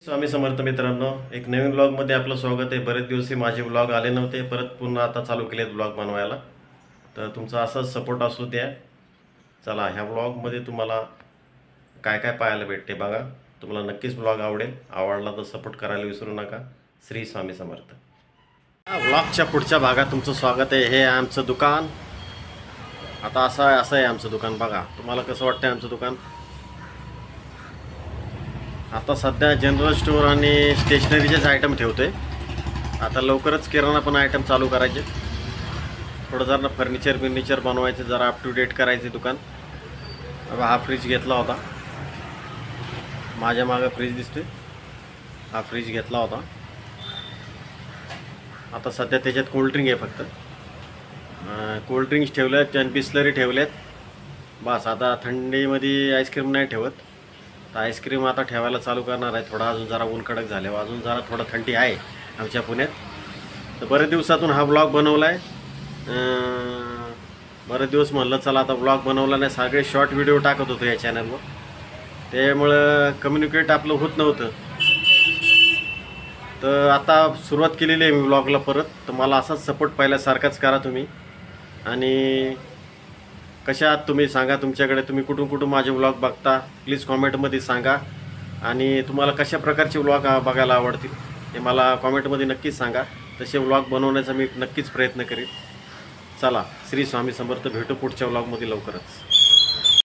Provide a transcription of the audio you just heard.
स्वामी समर्थ मित्रांनो, एक नवीन व्लॉगमध्ये आपलं स्वागत आहे। बरेच दिवस माझे व्लॉग आले नव्हते, परत पुन्हा आता चालू केलेत व्लॉग बनवायला। तर तुमचा असाच सपोर्ट असू द्या। चला, ह्या व्लॉगमध्ये तुम्हाला काय काय पाहायला भेटते बघा। तुम्हाला नक्कीच व्लॉग आवडेल। आवडला तर सपोर्ट करायला विसरू नका। श्री स्वामी समर्थ। व्लॉगच्या पुढच्या भागात तुमचं स्वागत आहे। हे आमचं दुकान। आता असं आहे आमचं दुकान बघा। तुम्हाला कसं वाटतंय आमचं दुकान? आता सध्या जनरल स्टोअर आणि स्टेशनरीचेच आयटम ठेवतोय। आता लवकरच किराणा पण आयटम चालू करायचे। थोडं जरा फर्निचर बनवायचं, जरा अप टू डेट करायचे दुकान। हा फ्रीज घेतला होता, माझ्या मागे फ्रीज दिसतोय। हा फ्रीज घेतला होता। आता सध्या त्याच्यात कोल्ड्रिंक आहे फक्त। कोल्ड्रिंक्स ठेवल्यात आणि बिस्लरी ठेवल्यात बस। आता थंडीमध्ये आईस्क्रीम नाही ठेवत। तर आईस्क्रीम आता ठेवायला चालू करणार आहे। थोडा अजून जरा ऊन कडक झाल्यावर अजून जरा थोडं थंडी आहे आमच्या पुण्यात। तर बरेच दिवसातून हा ब्लॉग बनवला आहे। बरेच दिवस म्हणलं चला आता ब्लॉग बनवला नाही, सगळे शॉर्ट व्हिडिओ टाकत होतो या चॅनलवर। त्यामुळं कम्युनिकेट आपलं होत नव्हतं। तर आता सुरुवात केलेली आहे मी ब्लॉगला परत। तर मला असाच सपोर्ट पहिल्यासारखाच करा तुम्ही। आणि कशा आहात तुम्ही सांगा, तुमच्याकडे तुम्ही कुठून माझे व्लॉग बघता प्लीज कॉमेंटमध्ये सांगा। आणि तुम्हाला कशा प्रकारचे व्लॉग बघायला आवडतील हे मला कॉमेंटमध्ये नक्कीच सांगा। तसे व्लॉग बनवण्याचा मी नक्कीच प्रयत्न करेन। चला, श्री स्वामी समर्थ। भेटू पुढच्या व्लॉगमध्ये लवकरच।